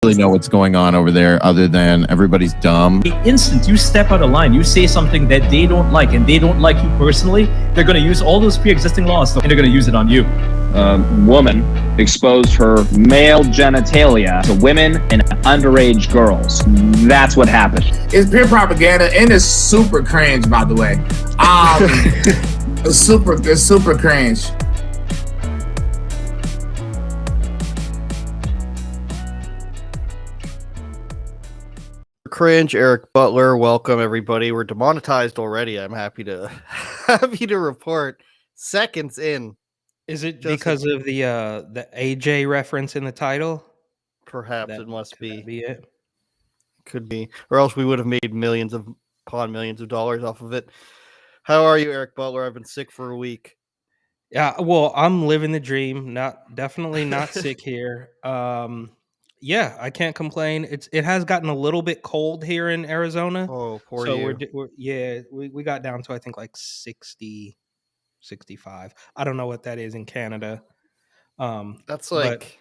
really know what's going on over there other than everybody's dumb. The instant you step out of line, you say something that they don't like and they don't like you personally, they're going to use all those pre-existing laws and they're going to use it on you. A woman exposed her male genitalia to women and underage girls. That's what happened. It's pure propaganda and it's super cringe, by the way. It's super cringe. Cringe, Eric Butler. Welcome everybody. We're demonetized already. I'm happy to report. Seconds in. Is it because of the AJ reference in the title? Perhaps it must be. Be it. Could be, or else we would have made millions of dollars off of it. How are you, Eric Butler? I've been sick for a week. Yeah, well, I'm living the dream. Definitely not sick here. Yeah, I can't complain. It has gotten a little bit cold here in Arizona. Oh, poor so you. we got down to I think like 60, 65. I don't know what that is in Canada. That's like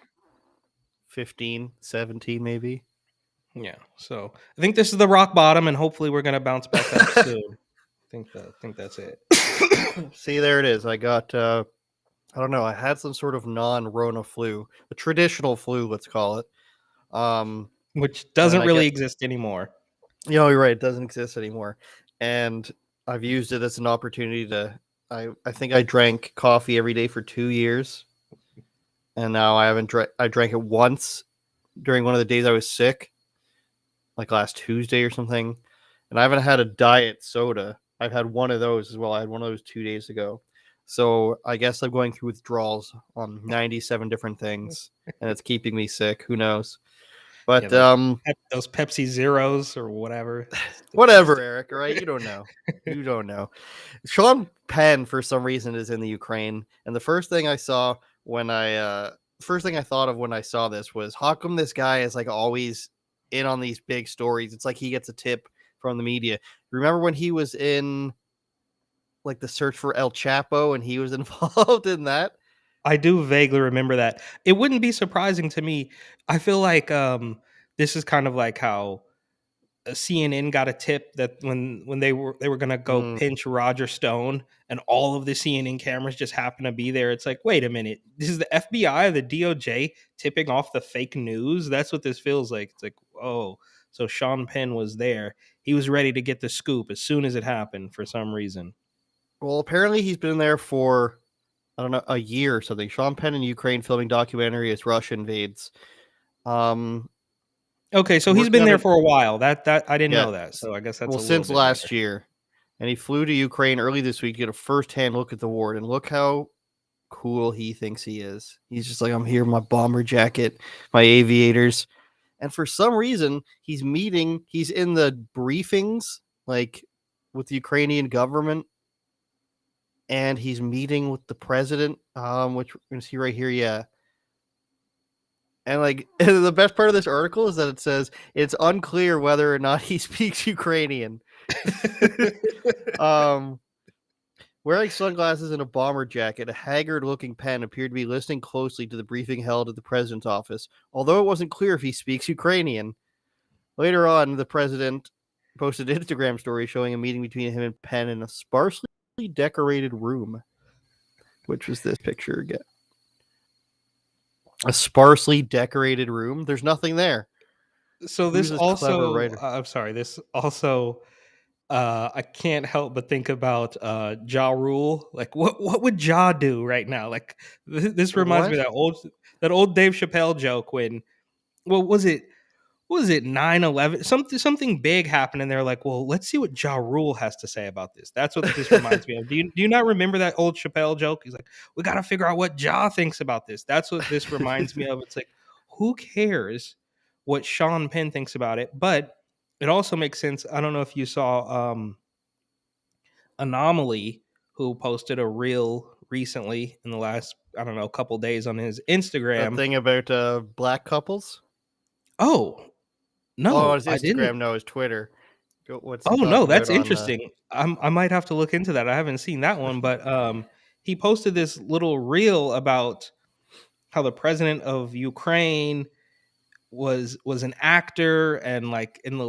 15, 17 maybe. Yeah, so I think this is the rock bottom, and hopefully we're gonna bounce back up soon. I think that's it. See, there it is. I got I don't know. I had some sort of non-Rona flu, a traditional flu, let's call it. Which doesn't really exist anymore. You know, you're right. It doesn't exist anymore. And I've used it as an opportunity to, I think I drank coffee every day for 2 years. And now I drank it once during one of the days I was sick, like last Tuesday or something. And I haven't had a diet soda. I've had one of those as well. I had one of those 2 days ago. So I guess I'm going through withdrawals on 97 different things, and it's keeping me sick. Who knows? But those Pepsi Zeros or whatever. Whatever, Eric, right? You don't know. You don't know. Sean Penn, for some reason, is in the Ukraine. And the first thing I thought of when I saw this was, how come this guy is like always in on these big stories? It's like he gets a tip from the media. Remember when he was in like the search for El Chapo and he was involved in that? I do vaguely remember that. It wouldn't be surprising to me. I feel like this is kind of like how CNN got a tip that when they were going to go pinch Roger Stone, and all of the CNN cameras just happen to be there. It's like, wait a minute, this is the FBI or the DOJ tipping off the fake news? That's what this feels like. It's like, oh, so Sean Penn was there. He was ready to get the scoop as soon as it happened for some reason. Well, apparently he's been there for, I don't know, a year or something. Sean Penn in Ukraine filming documentary as Russia invades. Okay, so he's been there for a while. That I didn't know that. So I guess that's since last year. And he flew to Ukraine early this week to get a first-hand look at the war. And look how cool he thinks he is. He's just like, I'm here in my bomber jacket, my aviators. And for some reason, he's in the briefings, like with the Ukrainian government. And he's meeting with the president, which we're going to see right here. Yeah. And like the best part of this article is that it says it's unclear whether or not he speaks Ukrainian. Wearing sunglasses and a bomber jacket, a haggard-looking Penn appeared to be listening closely to the briefing held at the president's office, although it wasn't clear if he speaks Ukrainian. Later on, the president posted an Instagram story showing a meeting between him and Penn in a sparsely decorated room. Which was this picture again? A sparsely decorated room. There's nothing there. So this also, I'm sorry. This also, I can't help but think about Ja Rule. Like, what would Ja do right now? Like, this reminds me of that old Dave Chappelle joke when, was it 9/11? Something big happened, and they're like, well, let's see what Ja Rule has to say about this. That's what this reminds me of. Do you not remember that old Chappelle joke? He's like, we got to figure out what Ja thinks about this. That's what this reminds me of. It's like, who cares what Sean Penn thinks about it? But it also makes sense. I don't know if you saw Anomaly, who posted a reel recently in the last, I don't know, couple days on his Instagram. That thing about black couples? Oh, no, his Instagram, no, his Twitter. No, that's interesting. I might have to look into that. I haven't seen that one, but he posted this little reel about how the president of Ukraine was an actor, and like in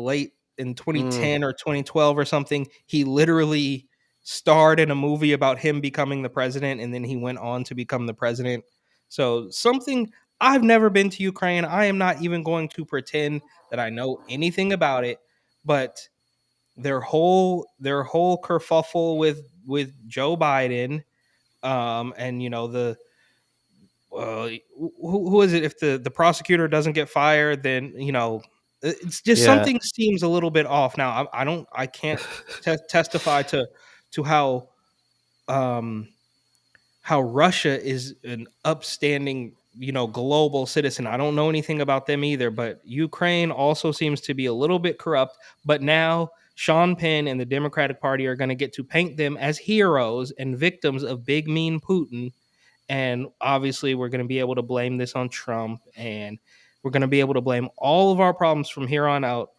2010 or 2012 or something, he literally starred in a movie about him becoming the president, and then he went on to become the president. So something, I've never been to Ukraine. I am not even going to pretend that I know anything about it, but their whole kerfuffle with Joe Biden, and the who is it? If the prosecutor doesn't get fired, then it's just something seems a little bit off. Now I can't testify to how Russia is an upstanding global citizen. I don't know anything about them either, but Ukraine also seems to be a little bit corrupt. But now Sean Penn and the Democratic Party are going to get to paint them as heroes and victims of big mean Putin. And obviously, we're going to be able to blame this on Trump, and we're going to be able to blame all of our problems from here on out,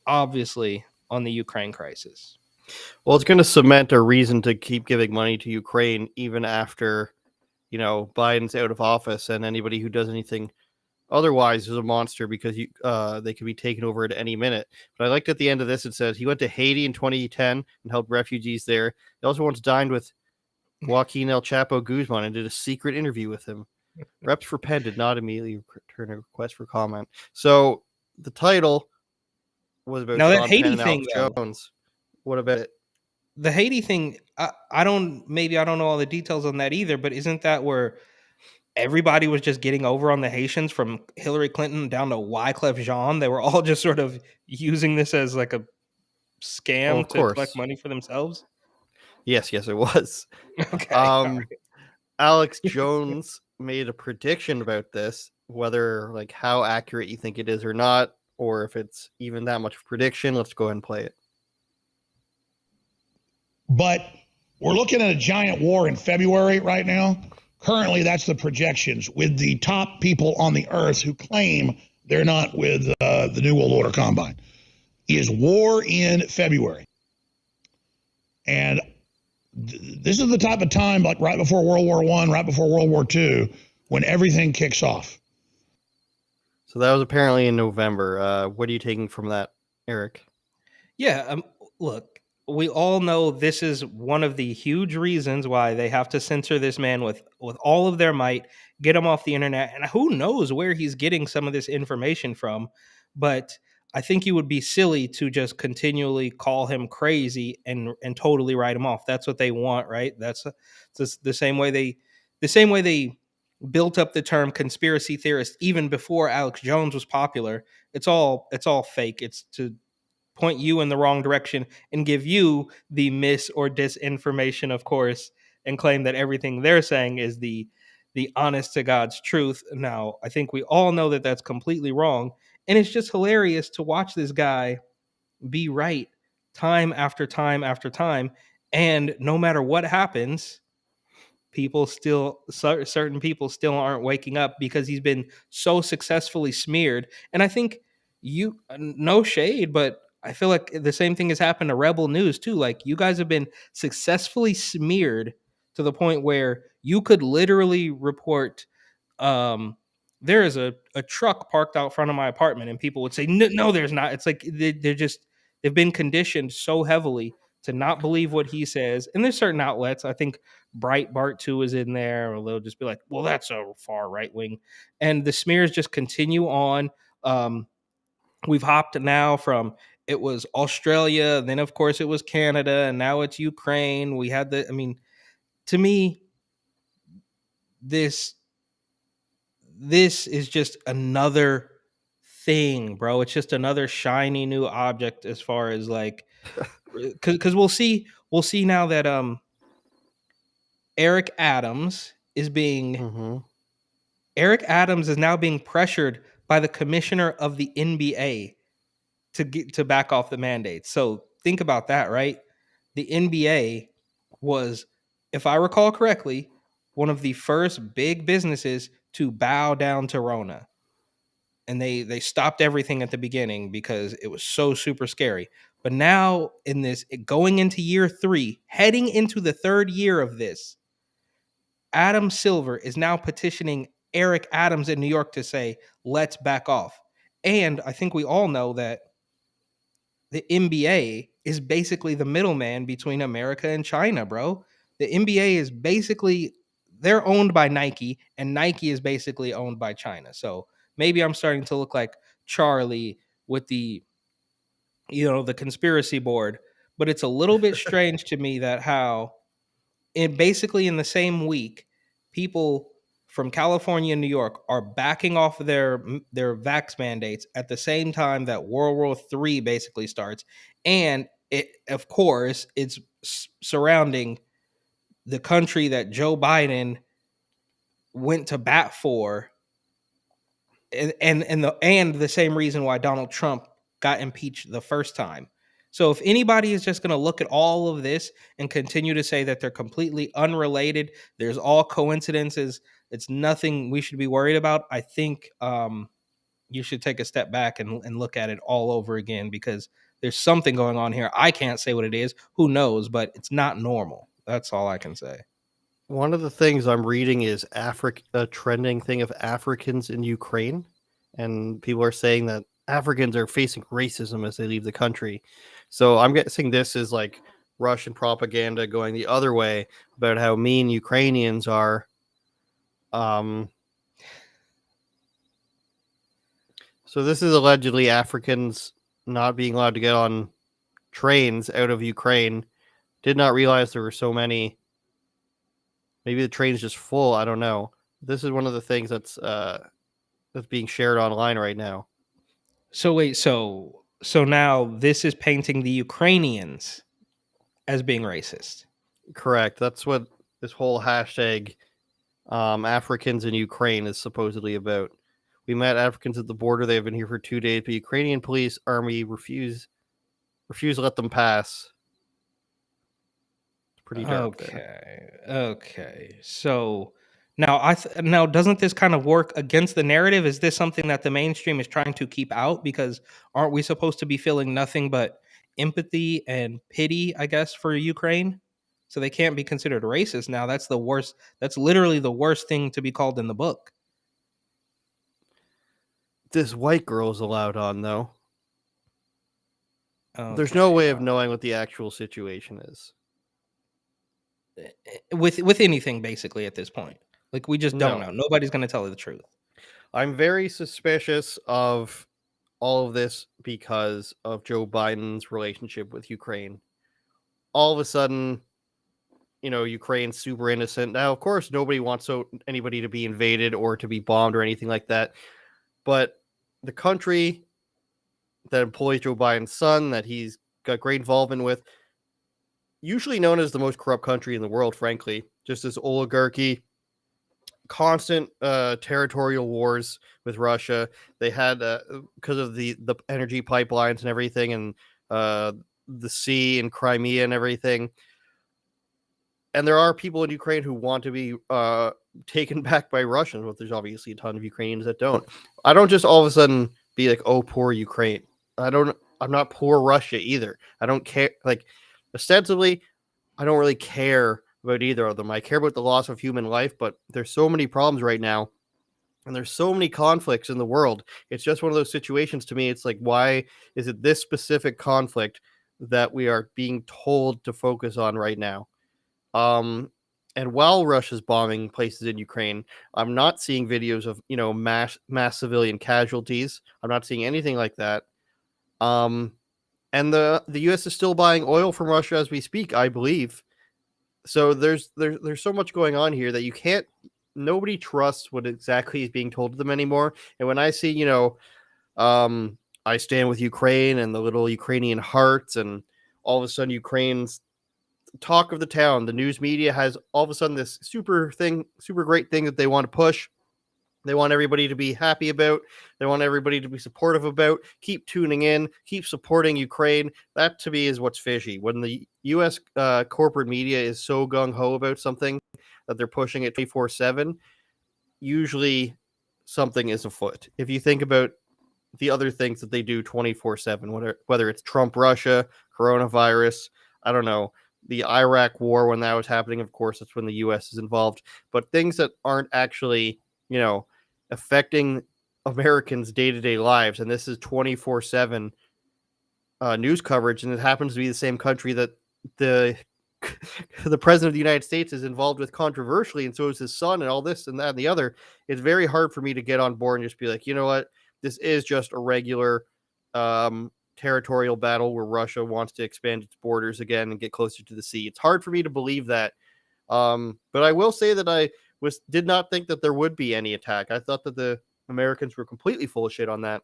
obviously, on the Ukraine crisis. Well, it's going to cement a reason to keep giving money to Ukraine even after, Biden's out of office, and anybody who does anything otherwise is a monster, because they could be taken over at any minute. But I liked at the end of this, it says he went to Haiti in 2010 and helped refugees there. He also once dined with Joaquin El Chapo Guzman and did a secret interview with him. Reps for Penn did not immediately return a request for comment. So the title was about Sean Penn Haiti and thing, Alex Jones. What about it? The Haiti thing, I don't know all the details on that either, but isn't that where everybody was just getting over on the Haitians, from Hillary Clinton down to Wyclef Jean? They were all just sort of using this as like a scam to collect money for themselves? Yes, it was. Okay. Alex Jones made a prediction about this, whether how accurate you think it is or not, or if it's even that much of a prediction. Let's go ahead and play it. But we're looking at a giant war in February right now. Currently, that's the projections with the top people on the earth who claim they're not with the New World Order Combine. Is war in February. And this is the type of time, like right before World War I, right before World War II, when everything kicks off. So that was apparently in November. What are you taking from that, Eric? Yeah, look, we all know this is one of the huge reasons why they have to censor this man with all of their might, get him off the internet, and who knows where he's getting some of this information from. But I think you would be silly to just continually call him crazy and totally write him off. That's what they want, right? That's the same way they built up the term conspiracy theorist even before Alex Jones was popular. It's all fake. It's to point you in the wrong direction and give you the mis or disinformation, of course, and claim that everything they're saying is the honest to God's truth. Now, I think we all know that that's completely wrong. And it's just hilarious to watch this guy be right time after time after time. And no matter what happens, certain people still aren't waking up because he's been so successfully smeared. And I think no shade, but I feel like the same thing has happened to Rebel News too. Like, you guys have been successfully smeared to the point where you could literally report, there is a truck parked out front of my apartment, and people would say, no, there's not. It's like they've been conditioned so heavily to not believe what he says. And there's certain outlets, I think Breitbart too is in there, or they'll just be like, well, that's a far right wing. And the smears just continue on. We've hopped now from, it was Australia, then of course it was Canada, and now it's Ukraine. We had to me, this is just another thing, bro. It's just another shiny new object as far as because we'll see now that Eric Adams is now being pressured by the commissioner of the NBA to back off the mandates. So think about that, right? The NBA was, if I recall correctly, one of the first big businesses to bow down to Rona. And they stopped everything at the beginning because it was so super scary. But now in this, going into year 3, heading into the 3rd year of this, Adam Silver is now petitioning Eric Adams in New York to say, let's back off. And I think we all know that the NBA is basically the middleman between America and China, bro. The NBA is basically, they're owned by Nike, and Nike is basically owned by China. So maybe I'm starting to look like Charlie with the, the conspiracy board, but it's a little bit strange to me that how basically in the same week, people from California and New York are backing off of their vax mandates at the same time that World War III basically starts, and it, of course, it's surrounding the country that Joe Biden went to bat for, and the same reason why Donald Trump got impeached the first time. So if anybody is just going to look at all of this and continue to say that they're completely unrelated, there's all coincidences, it's nothing we should be worried about, I think you should take a step back and look at it all over again, because there's something going on here. I can't say what it is. Who knows? But it's not normal. That's all I can say. One of the things I'm reading is a trending thing of Africans in Ukraine, and people are saying that Africans are facing racism as they leave the country. So I'm guessing this is like Russian propaganda going the other way about how mean Ukrainians are. So this is allegedly Africans not being allowed to get on trains out of Ukraine. Did not realize there were so many. Maybe the train's just full. I don't know. This is one of the things that's being shared online right now. So wait, so now this is painting the Ukrainians as being racist. Correct. That's what this whole hashtag Africans in Ukraine is supposedly about. We met Africans at the border. They have been here for 2 days, but Ukrainian police army refuse to let them pass. It's pretty dark. Okay. So now doesn't this kind of work against the narrative? Is this something that the mainstream is trying to keep out? Because aren't we supposed to be feeling nothing but empathy and pity, I guess, for Ukraine? So they can't be considered racist now. That's the worst. That's literally the worst thing to be called in the book. This white girl is allowed on, though. Okay. There's no way of knowing what the actual situation is. With anything, basically, at this point. Like, we just don't know. Nobody's going to tell you the truth. I'm very suspicious of all of this because of Joe Biden's relationship with Ukraine. All of a sudden, Ukraine's super innocent. Now, of course, nobody wants anybody to be invaded or to be bombed or anything like that. But the country that employs Joe Biden's son, that he's got great involvement with, usually known as the most corrupt country in the world, frankly, just this oligarchy, constant territorial wars with Russia. They had, because of the energy pipelines and everything, and the sea and Crimea and everything. And there are people in Ukraine who want to be taken back by Russians, but there's obviously a ton of Ukrainians that don't. I don't just all of a sudden be like, oh, poor Ukraine. I'm not poor Russia either. I don't care. Like, ostensibly, I don't really care about either of them. I care about the loss of human life, but there's so many problems right now, and there's so many conflicts in the world. It's just one of those situations to me. It's like, why is it this specific conflict that we are being told to focus on right now? And while Russia's bombing places in Ukraine, I'm not seeing videos of, mass civilian casualties. I'm not seeing anything like that. And the U.S. is still buying oil from Russia as we speak, I believe. So there's so much going on here that nobody trusts what exactly is being told to them anymore. And when I see, I stand with Ukraine and the little Ukrainian hearts, and all of a sudden Ukraine's talk of the town, the news media has all of a sudden this super great thing that they want to push. They want everybody to be happy about. They want everybody to be supportive about. Keep tuning in. Keep supporting Ukraine. That, to me, is what's fishy. When the U.S. Corporate media is so gung-ho about something that they're pushing it 24/7, usually something is afoot. If you think about the other things that they do 24/7, whether it's Trump, Russia, coronavirus, I don't know, the Iraq war, when that was happening, of course, that's when the U.S. is involved. But things that aren't actually, affecting Americans' day-to-day lives, and this is 24/7 news coverage, and it happens to be the same country that the the president of the United States is involved with controversially, and so is his son, and all this and that and the other. It's very hard for me to get on board and just be like, you know what, this is just a regular territorial battle where Russia wants to expand its borders again and get closer to the sea. It's hard for me to believe that, but I will say that I did not think that there would be any attack. I thought that the Americans were completely full of shit on that.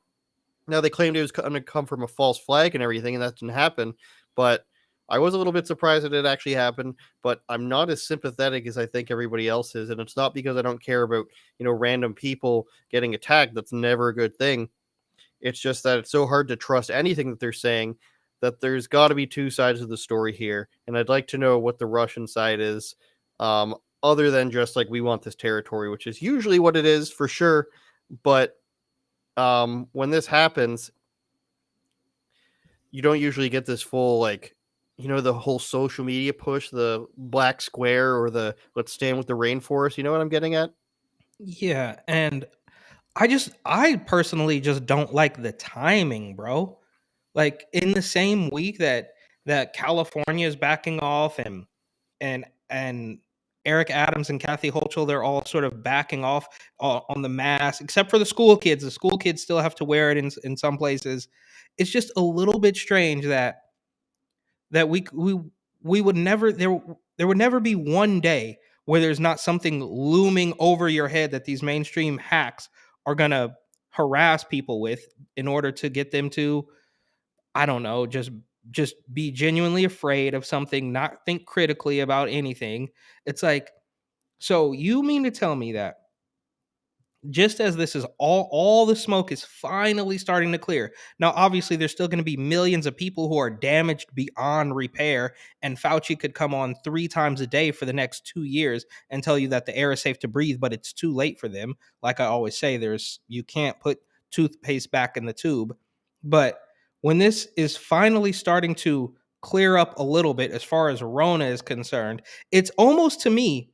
Now, they claimed it was going to come from a false flag and everything, and that didn't happen. But I was a little bit surprised that it actually happened. But I'm not as sympathetic as I think everybody else is. And it's not because I don't care about, random people getting attacked. That's never a good thing. It's just that it's so hard to trust anything that they're saying that there's got to be two sides of the story here. And I'd like to know what the Russian side is, other than just like, we want this territory, which is usually what it is for sure. But when this happens, you don't usually get this full, the whole social media push, the black square or the let's stand with the rainforest. You know what I'm getting at? Yeah, and I personally just don't like the timing, bro. Like, in the same week that California is backing off, and Eric Adams and Kathy Hochul, they're all sort of backing off on the mask, except for the school kids. The school kids still have to wear it in some places. It's just a little bit strange that we would never there would never be one day where there's not something looming over your head that these mainstream hacks are gonna harass people with in order to get them to, I don't know, just be genuinely afraid of something, not think critically about anything. It's like, so you mean to tell me that just as this is all the smoke is finally starting to clear. Now, obviously, there's still going to be millions of people who are damaged beyond repair, and Fauci could come on 3 times a day for the next 2 years and tell you that the air is safe to breathe, but it's too late for them. Like I always say, you can't put toothpaste back in the tube. But when this is finally starting to clear up a little bit as far as Rona is concerned, it's almost to me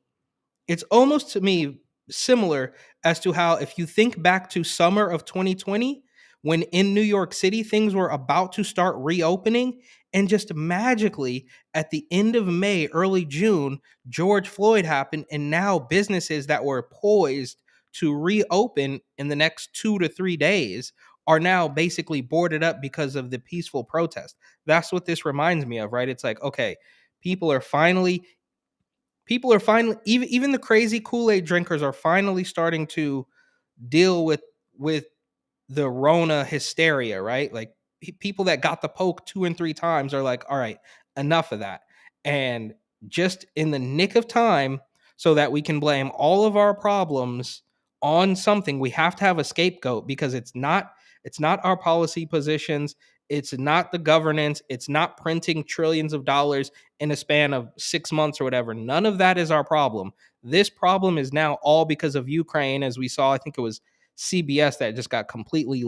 similar as to how, if you think back to summer of 2020, when in New York City things were about to start reopening, and just magically at the end of May, early June, George Floyd happened, and now businesses that were poised to reopen in the next 2 to 3 days are now basically boarded up because of the peaceful protest. That's what this reminds me of, right? It's like, okay, people are finally even the crazy Kool-Aid drinkers are finally starting to deal with the Rona hysteria, right? Like, people that got the poke 2 and 3 times are like, all right, enough of that. And just in the nick of time, so that we can blame all of our problems on something, we have to have a scapegoat, because it's not our policy positions, it's not the governance, it's not printing trillions of dollars in a span of 6 months or whatever. None of that is our problem. This problem is now all because of Ukraine, as we saw. I think it was CBS that just got completely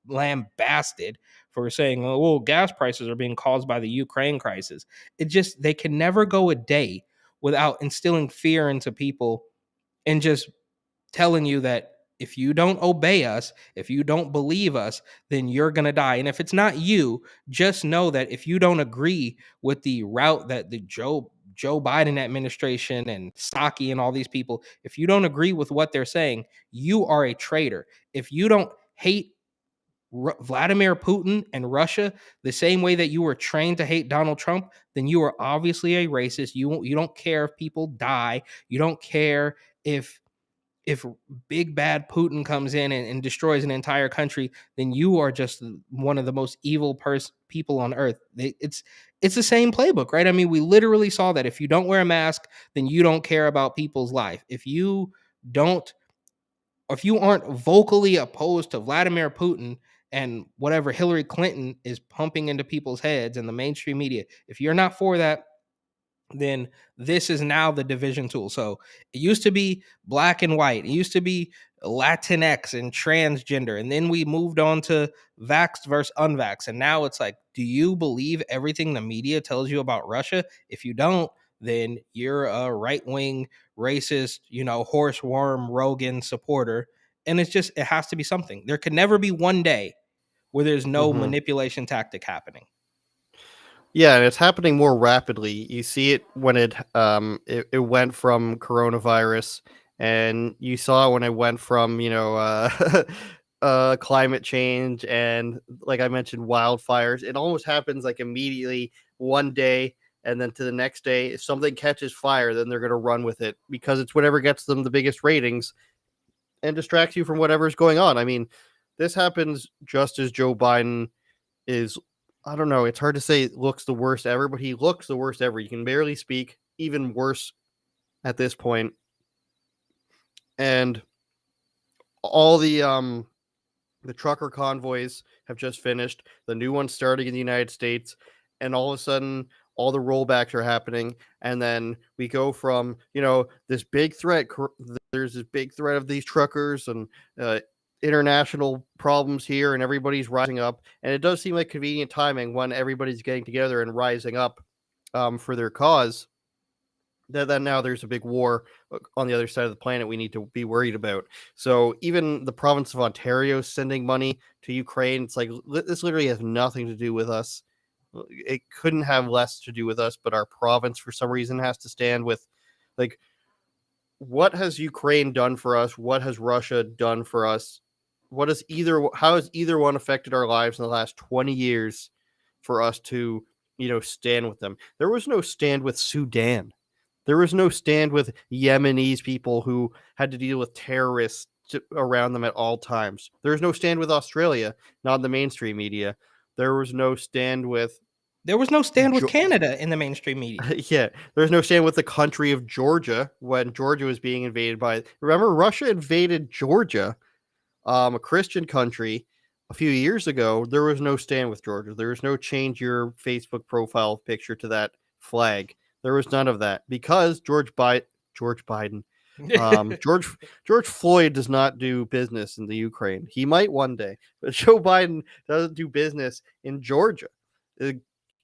lambasted for saying, oh, well, gas prices are being caused by the Ukraine crisis. They can never go a day without instilling fear into people and just telling you that if you don't obey us, if you don't believe us, then you're going to die. And if it's not you, just know that if you don't agree with the route that the Joe Biden administration and Psaki and all these people, if you don't agree with what they're saying, you are a traitor. If you don't hate Vladimir Putin and Russia the same way that you were trained to hate Donald Trump, then you are obviously a racist. You don't care if people die. You don't care if big bad Putin comes in and destroys an entire country, then you are just one of the most evil people on earth. It's the same playbook, right? I mean, we literally saw that if you don't wear a mask, then you don't care about people's life. If you aren't vocally opposed to Vladimir Putin and whatever Hillary Clinton is pumping into people's heads and the mainstream media, if you're not for that, then this is now the division tool. So it used to be black and white. It used to be Latinx and transgender. And then we moved on to vaxxed versus unvaxxed. And now it's like, do you believe everything the media tells you about Russia? If you don't, then you're a right-wing, racist, horse worm Rogan supporter. And it has to be something. There could never be one day where there's no manipulation tactic happening. Yeah, and it's happening more rapidly. You see it when it went from coronavirus, and you saw it when it went from climate change and, like I mentioned, wildfires. It almost happens like immediately one day, and then to the next day, if something catches fire, then they're going to run with it because it's whatever gets them the biggest ratings and distracts you from whatever's going on. I mean, this happens just as Joe Biden is, I don't know, it's hard to say looks the worst ever, but he looks the worst ever. You can barely speak, even worse at this point. And all the trucker convoys have just finished. The new one's starting in the United States, and all of a sudden all the rollbacks are happening, and then we go from, this big threat. There's this big threat of these truckers and international problems here, and everybody's rising up. And it does seem like convenient timing when everybody's getting together and rising up for their cause. Then now there's a big war on the other side of the planet we need to be worried about. So even the province of Ontario is sending money to Ukraine. It's like, this literally has nothing to do with us. It couldn't have less to do with us, but our province for some reason has to stand with, like, what has Ukraine done for us? What has Russia done for us? How has either one affected our lives in the last 20 years for us to, stand with them? There was no stand with Sudan. There was no stand with Yemenis people who had to deal with terrorists around them at all times. There was no stand with Australia, not in the mainstream media. There was no stand with Canada in the mainstream media. Yeah, there's no stand with the country of Georgia when Georgia was being invaded by. Remember, Russia invaded Georgia, a Christian country, a few years ago. There was no stand with Georgia. There was no change your Facebook profile picture to that flag. There was none of that because George Biden, George Floyd does not do business in the Ukraine. He might one day, but Joe Biden doesn't do business in Georgia.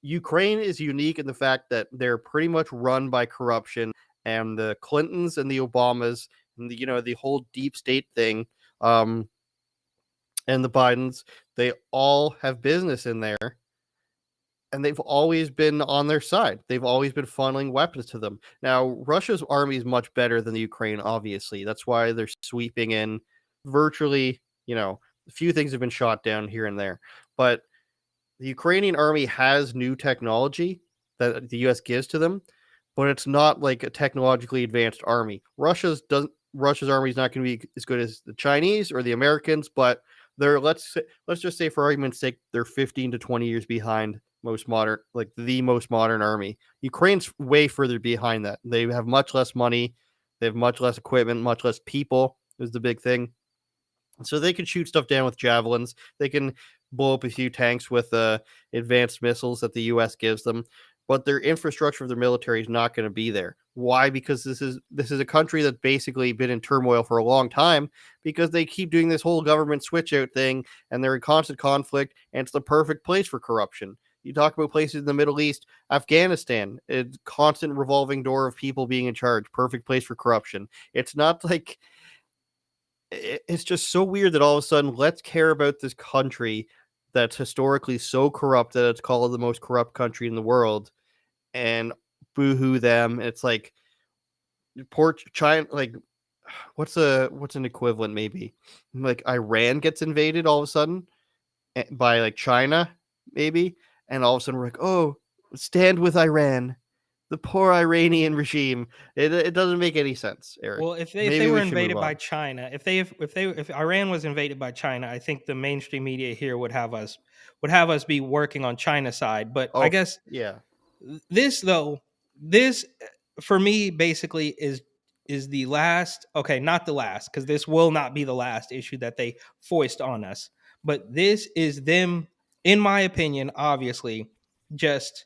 Ukraine is unique in the fact that they're pretty much run by corruption, and the Clintons and the Obamas and the whole deep state thing, and the Bidens, they all have business in there. And they've always been on their side. They've always been funneling weapons to them. Now, Russia's army is much better than the Ukraine, obviously. That's why they're sweeping in virtually, a few things have been shot down here and there. But the Ukrainian army has new technology that the U.S. gives to them, but it's not like a technologically advanced army. Russia's army is not going to be as good as the Chinese or the Americans, but they're, let's just say for argument's sake, they're 15 to 20 years behind the most modern army. Ukraine's way further behind that. They have much less money. They have much less equipment, much less people is the big thing. So they can shoot stuff down with javelins. They can blow up a few tanks with advanced missiles that the U.S. gives them. But their infrastructure of their military is not going to be there. Why? Because this is a country that's basically been in turmoil for a long time because they keep doing this whole government switch out thing, and they're in constant conflict, and it's the perfect place for corruption. You talk about places in the Middle East, Afghanistan, it's constant revolving door of people being in charge. Perfect place for corruption. It's not like, it's just so weird that all of a sudden, let's care about this country that's historically so corrupt that it's called the most corrupt country in the world, and boohoo them. It's like China, like what's an equivalent maybe? Like Iran gets invaded all of a sudden by like China, maybe. And all of a sudden we're like, oh, stand with Iran, the poor Iranian regime. It doesn't make any sense, Eric. Well, if they were invaded by China, if Iran was invaded by China, I think the mainstream media here would have us be working on China's side. But I guess this for me basically is the last. Okay, not the last, because this will not be the last issue that they foist on us. But this is them, in my opinion, obviously, just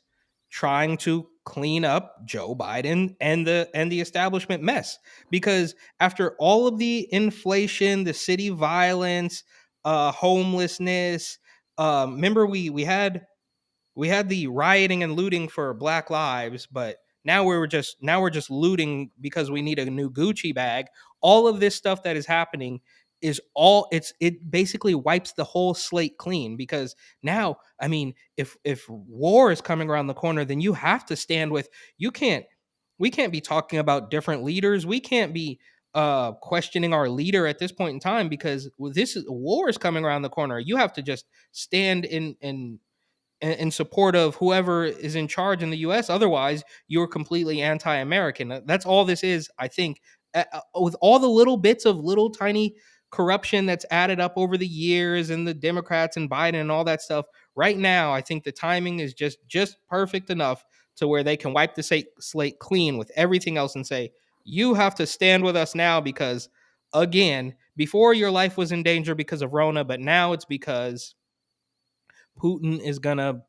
trying to clean up Joe Biden and the establishment mess. Because after all of the inflation, the city violence, homelessness, remember we had the rioting and looting for Black Lives, but now we're just looting because we need a new Gucci bag. All of this stuff that is happening it basically wipes the whole slate clean, because now, I mean, if war is coming around the corner, then you have to stand with, we can't be talking about different leaders. We can't be questioning our leader at this point in time, because war is coming around the corner. You have to just stand in support of whoever is in charge in the US. Otherwise, you're completely anti-American. That's all this is, I think. With all the little bits of little tiny corruption that's added up over the years, and the Democrats and Biden and all that stuff, right now, I think the timing is just perfect enough to where they can wipe the slate clean with everything else and say, you have to stand with us now, because, again, before your life was in danger because of Rona, but now it's because Putin is going to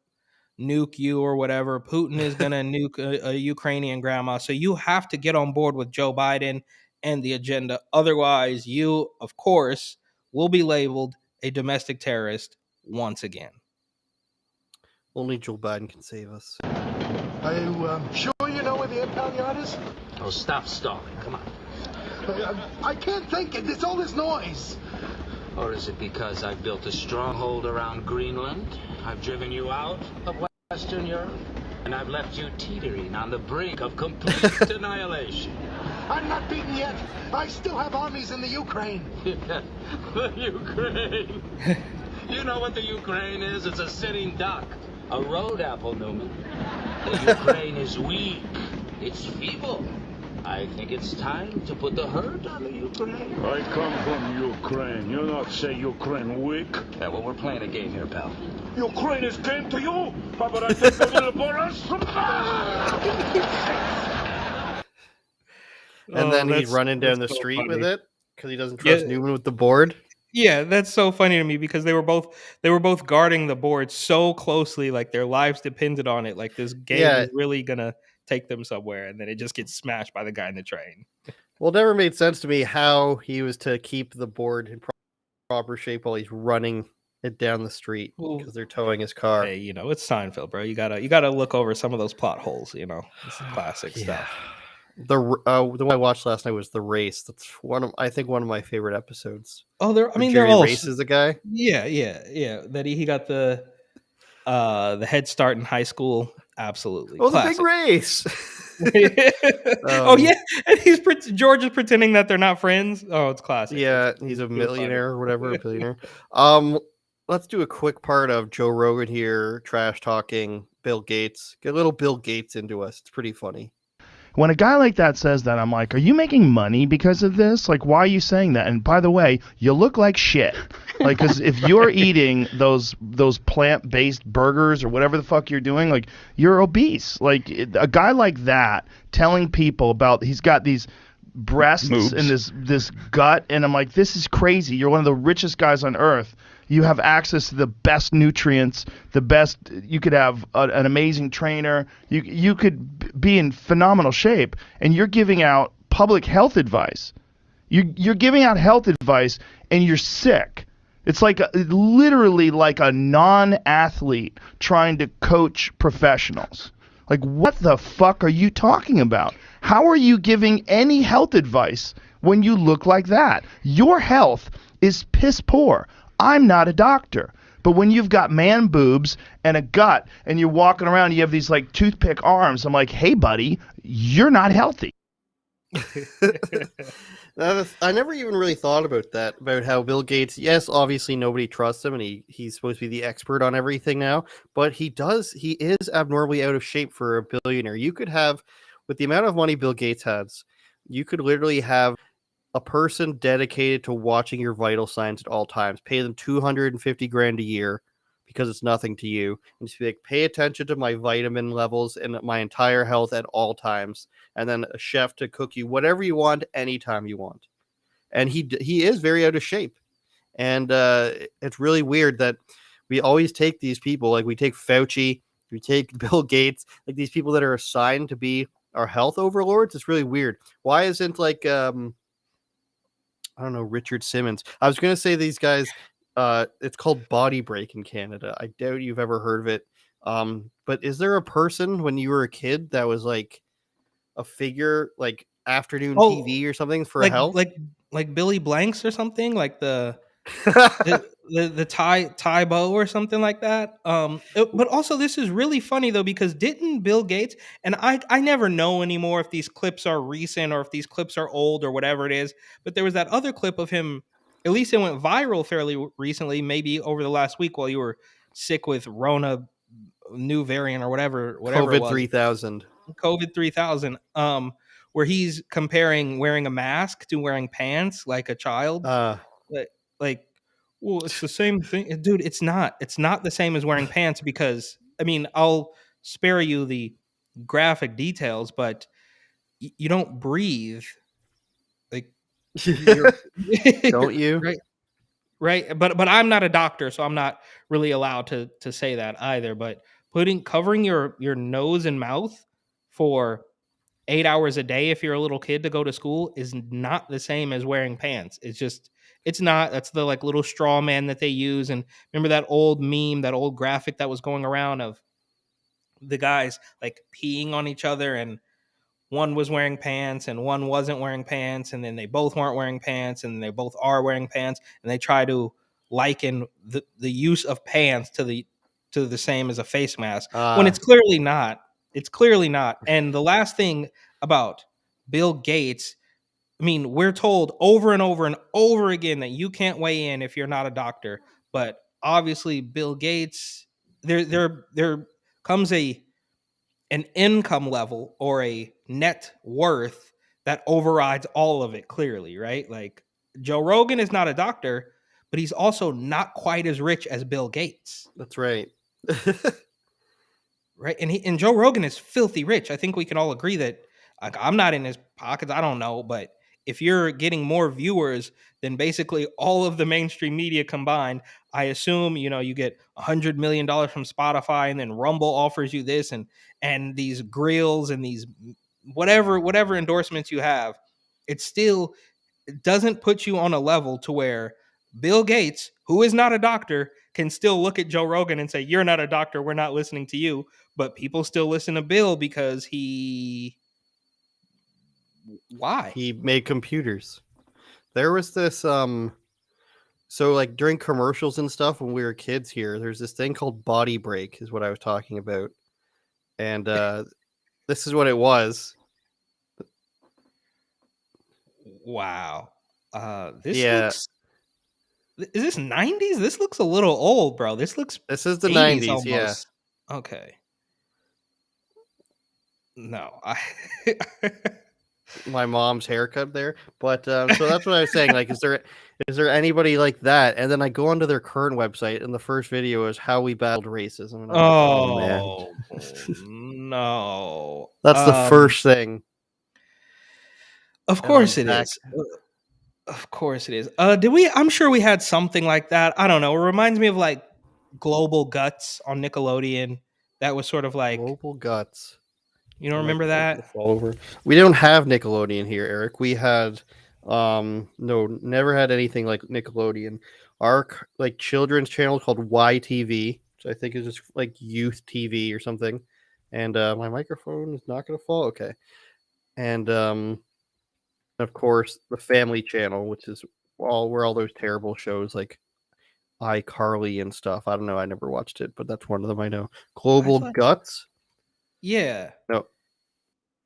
nuke you or whatever. Putin is going to nuke a Ukrainian grandma. So you have to get on board with Joe Biden and the agenda. Otherwise, you, of course, will be labeled a domestic terrorist once again. Only Joe Biden can save us. Are you sure you know where the impound yard is? Oh, stop stalling. Come on. I can't think. It's all this noise. Or is it because I've built a stronghold around Greenland? I've driven you out of Western Europe? And I've left you teetering on the brink of complete annihilation. I'm not beaten yet. I still have armies in the Ukraine. The Ukraine. You know what the Ukraine is? It's a sitting duck. A road apple, Newman. The Ukraine is weak. It's feeble. I think it's time to put the hurt on the Ukraine. I come from Ukraine. You not say Ukraine weak. Yeah, well, we're playing a game here, pal. Ukraine is came to you. How about I take a little Boris? And then he's running down the street with it because he doesn't trust Newman with the board. Yeah, that's so funny to me, because they were both guarding the board so closely, like their lives depended on it. Like this game is really gonna take them somewhere, and then it just gets smashed by the guy in the train. Well, it never made sense to me how he was to keep the board in proper shape while he's running it down the street, because they're towing his car. Hey, it's Seinfeld, bro. You gotta look over some of those plot holes. It's classic stuff. The one I watched last night was The Race. That's I think one of my favorite episodes. Oh, they're Jerry all races the guy. Yeah. That he got the head start in high school. Absolutely. Oh, classic. The big race. Oh yeah, and George is pretending that they're not friends. Oh, it's classic. Yeah, he's a millionaire or whatever, a billionaire. Let's do a quick part of Joe Rogan here, trash talking Bill Gates. Get a little Bill Gates into us. It's pretty funny. When a guy like that says that, I'm like, are you making money because of this? Like, why are you saying that? And by the way, you look like shit. Like, because if you're eating those plant-based burgers or whatever the fuck you're doing, like, you're obese. Like, a guy like that telling people about he's got these breasts and this gut, and I'm like, this is crazy. You're one of the richest guys on earth. You have access to the best nutrients, you could have an amazing trainer. You could be in phenomenal shape, and you're giving out public health advice. You're giving out health advice, and you're sick. It's like literally like a non-athlete trying to coach professionals. Like, what the fuck are you talking about? How are you giving any health advice when you look like that? Your health is piss poor. I'm not a doctor, but when you've got man boobs and a gut and you're walking around, you have these like toothpick arms. I'm like, hey, buddy, you're not healthy. I never even really thought about that, about how Bill Gates, yes, obviously nobody trusts him, and he's supposed to be the expert on everything now, but he is abnormally out of shape for a billionaire. You could have, with the amount of money Bill Gates has, you could literally have a person dedicated to watching your vital signs at all times, pay them $250,000 a year because it's nothing to you, and just be like, pay attention to my vitamin levels and my entire health at all times, and then a chef to cook you whatever you want anytime you want. And he is very out of shape, and it's really weird that we always take these people, like we take Fauci, we take Bill Gates, like these people that are assigned to be our health overlords. It's really weird. Why isn't like I don't know, Richard Simmons? I was going to say these guys, it's called Body Break in Canada. I doubt you've ever heard of it. But is there a person when you were a kid that was like a figure, like afternoon TV or something for health? like Billy Blanks or something, like the Thai bow or something like that. But also this is really funny though, because didn't Bill Gates, and I never know anymore if these clips are recent or if these clips are old or whatever it is, but there was that other clip of him, at least it went viral fairly recently, maybe over the last week while you were sick with Rona new variant or whatever it COVID was. 3000. COVID 3000. Where he's comparing wearing a mask to wearing pants like a child. Like, well, it's the same thing, dude. It's not the same as wearing pants, because I mean, I'll spare you the graphic details, but you don't breathe, like, don't you? Right. But I'm not a doctor, so I'm not really allowed to say that either. But covering your nose and mouth for 8 hours a day if you're a little kid to go to school is not the same as wearing pants. It's not. That's the like little straw man that they use. And remember that old meme, that old graphic that was going around of the guys like peeing on each other, and one was wearing pants and one wasn't wearing pants, and then they both weren't wearing pants, and they both are wearing pants, and they try to liken the use of pants to the same as a face mask, when it's clearly not. It's clearly not. And the last thing about Bill Gates, I mean, we're told over and over and over again that you can't weigh in if you're not a doctor. But obviously, Bill Gates, there comes an income level or a net worth that overrides all of it clearly, right? Like, Joe Rogan is not a doctor, but he's also not quite as rich as Bill Gates. That's right. Right. And Joe Rogan is filthy rich. I think we can all agree that, like, I'm not in his pockets. I don't know. But if you're getting more viewers than basically all of the mainstream media combined, I assume, you get $100 million from Spotify, and then Rumble offers you this and these grills and these whatever endorsements you have. It doesn't put you on a level to where Bill Gates, who is not a doctor, can still look at Joe Rogan and say, "You're not a doctor. We're not listening to you." But people still listen to Bill because why? He made computers. There was this so like during commercials and stuff when we were kids here, there's this thing called Body Break is what I was talking about. And this is what it was. Wow. Looks, is this 90s? This looks a little old, bro. This is the 90s almost. Yeah. Okay. No, my mom's haircut there, but so that's what I was saying. Like, is there anybody like that? And then I go onto their current website, and the first video is how we battled racism. And no, that's the first thing. Of course it is. Of course it is. I'm sure we had something like that. I don't know. It reminds me of like Global Guts on Nickelodeon. That was sort of like Global Guts. You don't remember that? We don't have Nickelodeon here, Eric. We had never had anything like Nickelodeon. Our like children's channel called YTV, which I think is just like youth TV or something. And my microphone is not going to fall. Okay. And of course the Family Channel, which is where all those terrible shows like iCarly and stuff. I don't know. I never watched it, but that's one of them I know. Global Guts. Yeah. No,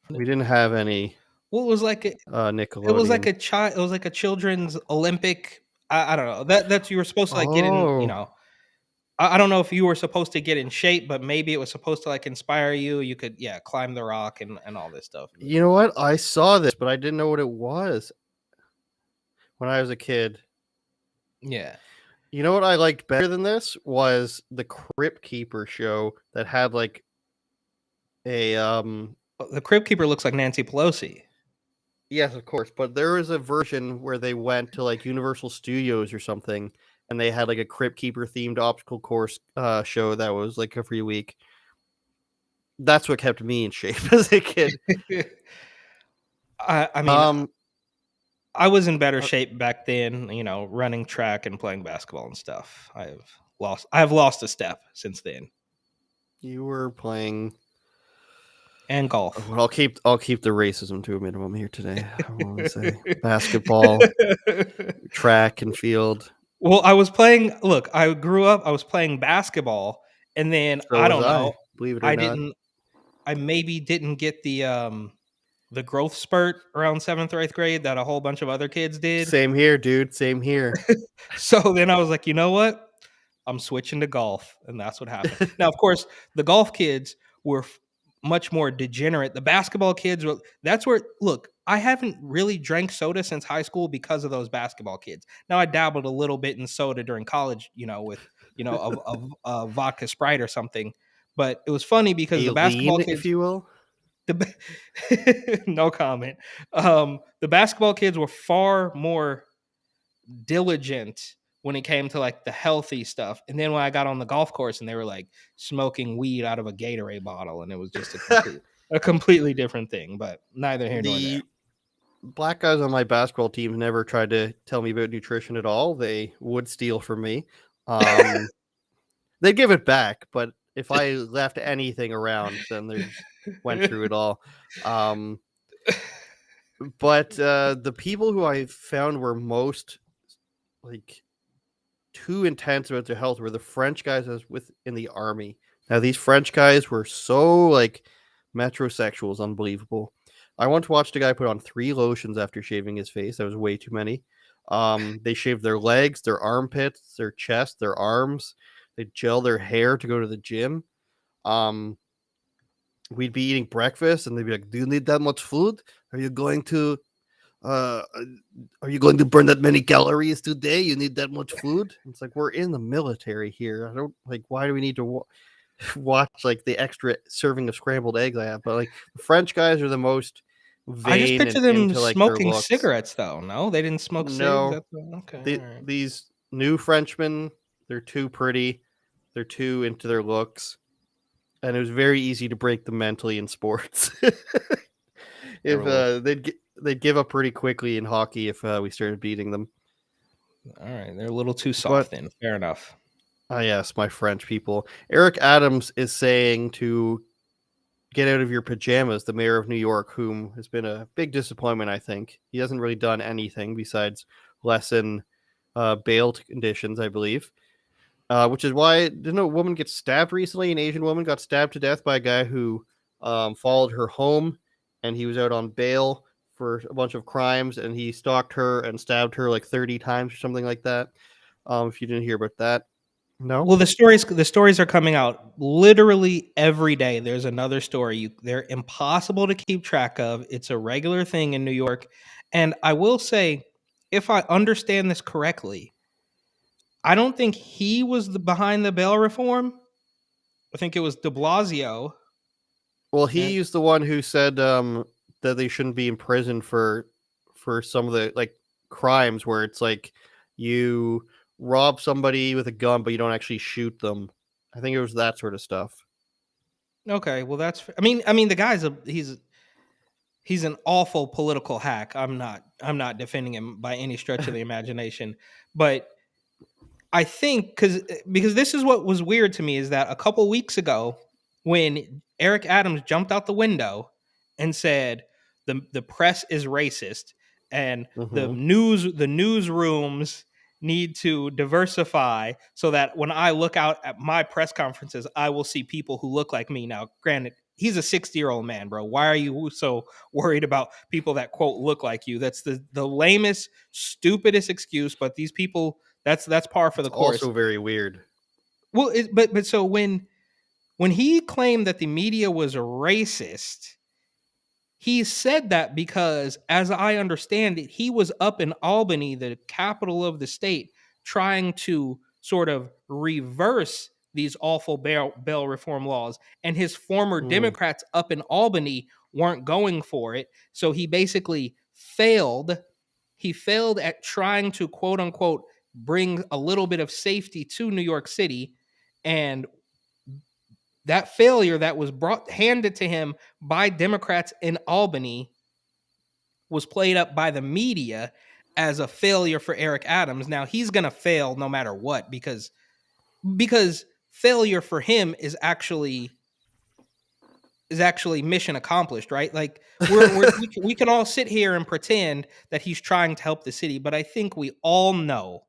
we didn't have any. Well, it was like Nickelodeon. It was like it was like a children's Olympic. I don't know. That's you were supposed to like get in. I don't know if you were supposed to get in shape, but maybe it was supposed to like inspire you. You could climb the rock and all this stuff. You know what? I saw this, but I didn't know what it was when I was a kid. Yeah. You know what I liked better than this was the Crypt Keeper show that had like the Crypt Keeper looks like Nancy Pelosi. Yes, of course, but there was a version where they went to like Universal Studios or something, and they had like a Crypt Keeper themed obstacle course show that was like every week. That's what kept me in shape as a kid. I mean, I was in better shape back then, running track and playing basketball and stuff. I've lost a step since then. You were playing and golf. Well, I'll keep the racism to a minimum here today. I want to say basketball, track and field. Well, I was playing. Look, I grew up. I was playing basketball, and then So I don't was know. Believe it or not. I maybe didn't get the growth spurt around 7th or 8th grade that a whole bunch of other kids did. Same here, dude. Same here. So then I was like, you know what? I'm switching to golf, and that's what happened. Now, of course, the golf kids were much more degenerate. The basketball kids were. That's where. Look, I haven't really drank soda since high school because of those basketball kids. Now I dabbled a little bit in soda during college, with a vodka Sprite or something. But it was funny because the basketball kids, if you will. No comment. The basketball kids were far more diligent when it came to like the healthy stuff. And then when I got on the golf course and they were like smoking weed out of a Gatorade bottle, and it was just a completely different thing, but neither here nor there. Black guys on my basketball team never tried to tell me about nutrition at all. They would steal from me. They'd give it back, but if I left anything around, then they went through it all. But the people who I found were most like too intense about their health were the French guys I was with in the army. Now these French guys were so like metrosexuals, unbelievable. I once watched a guy put on 3 lotions after shaving his face. That was way too many. They shaved their legs, their armpits, their chest, their arms. They gel their hair to go to the gym. We'd be eating breakfast, and they'd be like, "Do you need that much food? Are you going to burn that many calories today? You need that much food?" It's like, we're in the military here. I don't like. Why do we need to watch like the extra serving of scrambled eggs I have? But like the French guys are the most vain. I just picture them into, like, smoking cigarettes, though. No, they didn't smoke cigarettes. Okay, These new Frenchmen, they're too pretty. They're too into their looks. And it was very easy to break them mentally in sports. If they'd give up pretty quickly in hockey if we started beating them. All right, they're a little too soft then. Fair enough. Yes, my French people. Eric Adams is saying to get out of your pajamas, the mayor of New York, whom has been a big disappointment, I think. He hasn't really done anything besides lessen bail conditions, I believe. Which is why, didn't a woman get stabbed recently? An Asian woman got stabbed to death by a guy who followed her home, and he was out on bail for a bunch of crimes, and he stalked her and stabbed her like 30 times or something like that. If you didn't hear about that. No? Well, the stories are coming out literally every day. There's another story. They're impossible to keep track of. It's a regular thing in New York. And I will say, if I understand this correctly, I don't think he was behind the bail reform. I think it was de Blasio. Well, he's the one who said that they shouldn't be in prison for some of the like crimes where it's like you rob somebody with a gun, but you don't actually shoot them. I think it was that sort of stuff. Okay, well that's. I mean, the guy's he's an awful political hack. I'm not defending him by any stretch of the imagination, but I think because this is what was weird to me is that a couple weeks ago when Eric Adams jumped out the window and said the press is racist and the newsrooms need to diversify so that when I look out at my press conferences, I will see people who look like me. Now, granted, he's a 60-year-old man, bro. Why are you so worried about people that, quote, look like you? That's the lamest, stupidest excuse, but these people, that's par for the course. Also very weird. Well, but so when he claimed that the media was racist, he said that because, as I understand it, he was up in Albany, the capital of the state, trying to sort of reverse these awful bail reform laws. And his former Democrats up in Albany weren't going for it. So he basically failed. He failed at trying to, quote unquote, bring a little bit of safety to New York City. And that failure that was handed to him by Democrats in Albany was played up by the media as a failure for Eric Adams. Now he's going to fail no matter what, because failure for him is actually is actually mission accomplished, right? Like we can all sit here and pretend that he's trying to help the city, but I think we all know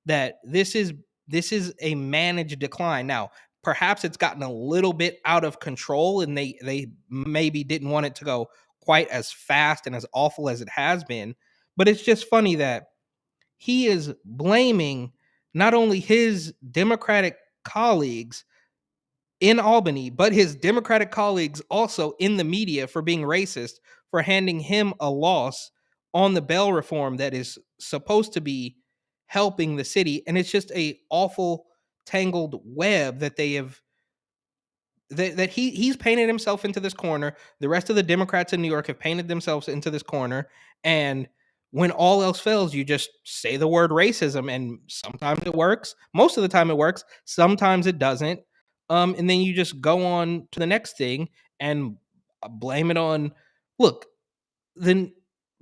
that this is a managed decline. Now, perhaps it's gotten a little bit out of control, and they maybe didn't want it to go quite as fast and as awful as it has been. But it's just funny that he is blaming not only his Democratic colleagues in Albany, but his Democratic colleagues also in the media for being racist, for handing him a loss on the bail reform that is supposed to be helping the city. And it's just a awful tangled web that they have that he's painted himself into this corner. The rest of the Democrats in New York have painted themselves into this corner. And when all else fails, you just say the word racism, and sometimes it works. Most of the time it works. Sometimes it doesn't. And then you just go on to the next thing and blame it on. Look, the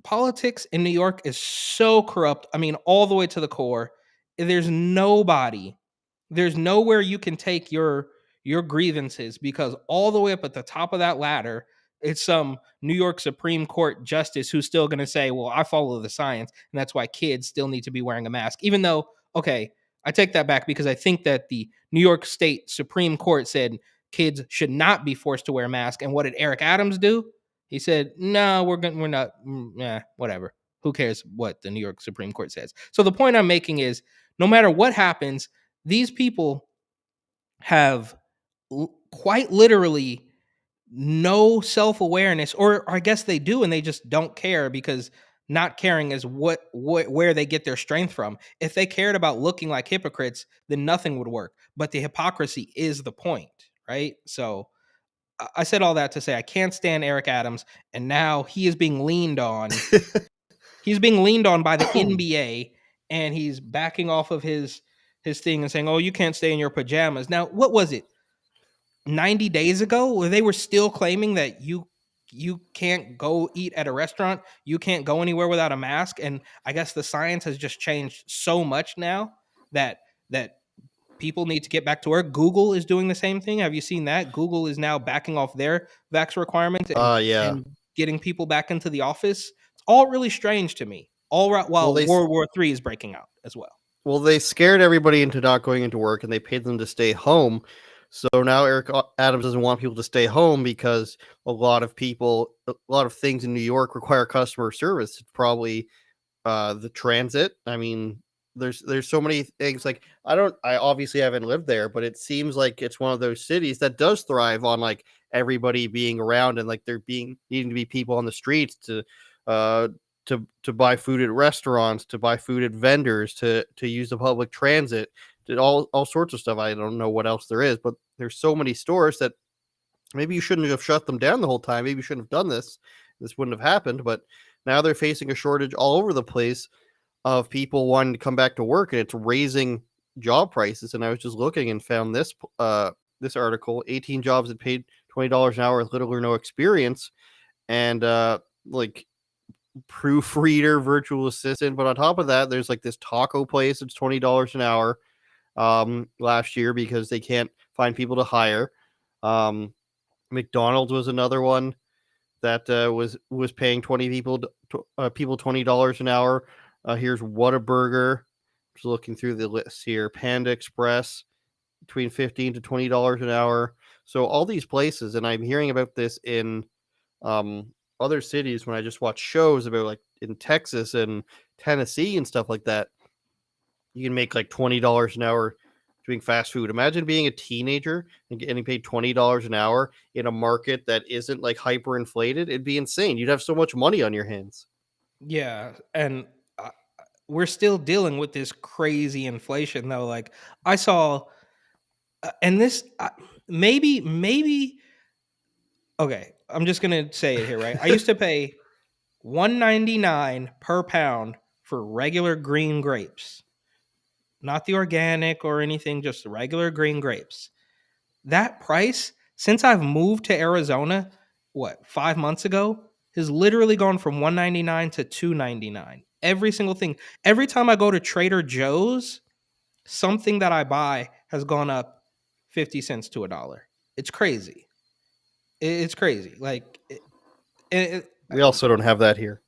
politics in New York is so corrupt. I mean, all the way to the core. There's nowhere you can take your grievances, because all the way up at the top of that ladder, it's some New York Supreme Court justice who's still going to say, well, I follow the science, and that's why kids still need to be wearing a mask. Even though, okay, I take that back, because I think that the New York State Supreme Court said kids should not be forced to wear masks. And what did Eric Adams do? He said, no, we're not, whatever. Who cares what the New York Supreme Court says? So the point I'm making is, no matter what happens, these people have quite literally no self-awareness, or I guess they do and they just don't care, because not caring is where they get their strength from. If they cared about looking like hypocrites, then nothing would work. But the hypocrisy is the point, right? So I said all that to say I can't stand Eric Adams, and now he is being leaned on. He's being leaned on by the NBA, and he's backing off of his thing and saying, oh, you can't stay in your pajamas. Now, what was it? 90 days ago, where they were still claiming that you can't go eat at a restaurant, you can't go anywhere without a mask. And I guess the science has just changed so much now that people need to get back to work. Google is doing the same thing. Have you seen that? Google is now backing off their vax requirements and getting people back into the office. It's all really strange to me. All right, while World War III is breaking out as well. Well, they scared everybody into not going into work, and they paid them to stay home. So now Eric Adams doesn't want people to stay home, because a lot of things in New York require customer service. It's probably the transit. I mean, there's so many things. Like, I obviously haven't lived there, but it seems like it's one of those cities that does thrive on like everybody being around, and like needing to be people on the streets to buy food at restaurants, to buy food at vendors, to use the public transit, to all sorts of stuff. I don't know what else there is, but there's so many stores that maybe you shouldn't have shut them down the whole time. Maybe you shouldn't have done this. This wouldn't have happened, but now they're facing a shortage all over the place of people wanting to come back to work, and it's raising job prices. And I was just looking and found this article: 18 jobs that paid $20 an hour with little or no experience, and like proofreader, virtual assistant. But on top of that, there's like this taco place that's $20 an hour last year because they can't find people to hire. McDonald's was another one that was paying people $20 an hour. Here's Whataburger. Just looking through the list here. Panda Express, between $15 to $20 an hour. So all these places, and I'm hearing about this in other cities when I just watch shows about, like, in Texas and Tennessee and stuff like that. You can make like $20 an hour doing fast food. Imagine being a teenager and getting paid $20 an hour in a market that isn't like hyperinflated. It'd be insane. You'd have so much money on your hands. Yeah, and we're still dealing with this crazy inflation, though. Like, I saw, and this maybe. Okay, I'm just gonna say it here, right? I used to pay $1.99 per pound for regular green grapes, not the organic or anything, just the regular green grapes. That price, since I've moved to Arizona, 5 months ago, has literally gone from $1.99 to $2.99. Every single thing. Every time I go to Trader Joe's, something that I buy has gone up 50 cents to $1. It's crazy. It's crazy. Like, we also don't have that here.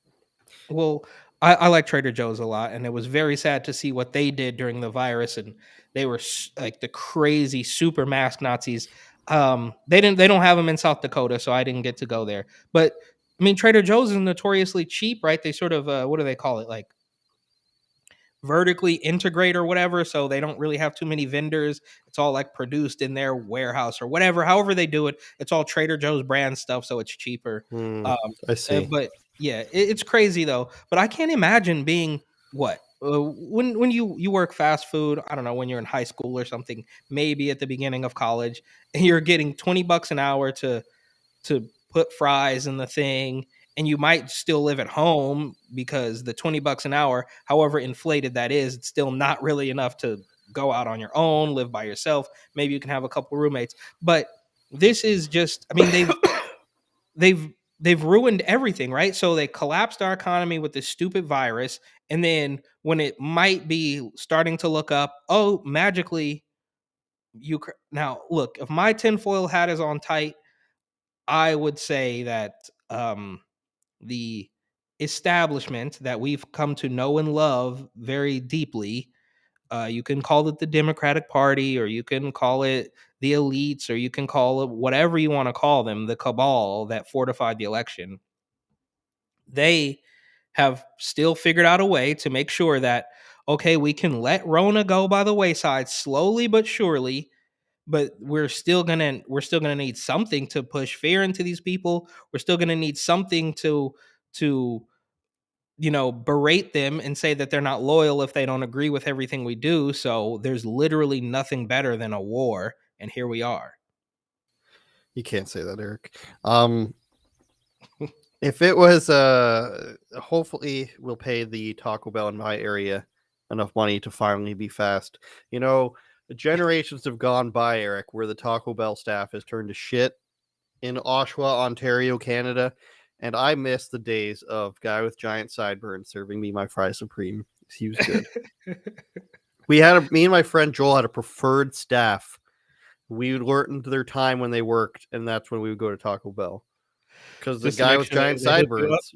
Well, I like Trader Joe's a lot, and it was very sad to see what they did during the virus, and they were like the crazy super mask Nazis. They don't have them in South Dakota, so I didn't get to go there. But I mean, Trader Joe's is notoriously cheap, right? They sort of what do they call it, like vertically integrate or whatever, so they don't really have too many vendors. It's all like produced in their warehouse or whatever. However they do it, it's all Trader Joe's brand stuff, so it's cheaper. I see. But yeah, it's crazy though. But I can't imagine being what when you work fast food. I don't know, when you're in high school or something, maybe at the beginning of college, and you're getting $20 an hour to put fries in the thing, and you might still live at home because the $20 an hour, however inflated that is, it's still not really enough to go out on your own, live by yourself. Maybe you can have a couple roommates, but this is just, I mean, they've ruined everything, right? So they collapsed our economy with this stupid virus, and then when it might be starting to look up, oh, magically, now look, if my tinfoil hat is on tight, I would say that the establishment that we've come to know and love very deeply, you can call it the Democratic Party, or you can call it the elites, or you can call it whatever you want to call them, the cabal that fortified the election. They have still figured out a way to make sure that, okay, we can let Rona go by the wayside slowly but surely, but we're still gonna need something to push fear into these people. We're still gonna need something to berate them and say that they're not loyal if they don't agree with everything we do. So there's literally nothing better than a war, and here we are. You can't say that, Eric. If it was hopefully we'll pay the Taco Bell in my area enough money to finally be fast. Generations have gone by, Eric, where the Taco Bell staff has turned to shit in Oshawa, Ontario, Canada, and I miss the days of guy with giant sideburns serving me my fry supreme. He was good. Me and my friend Joel had a preferred staff. We would learn their time when they worked, and that's when we would go to Taco Bell. Because the guy with giant sideburns.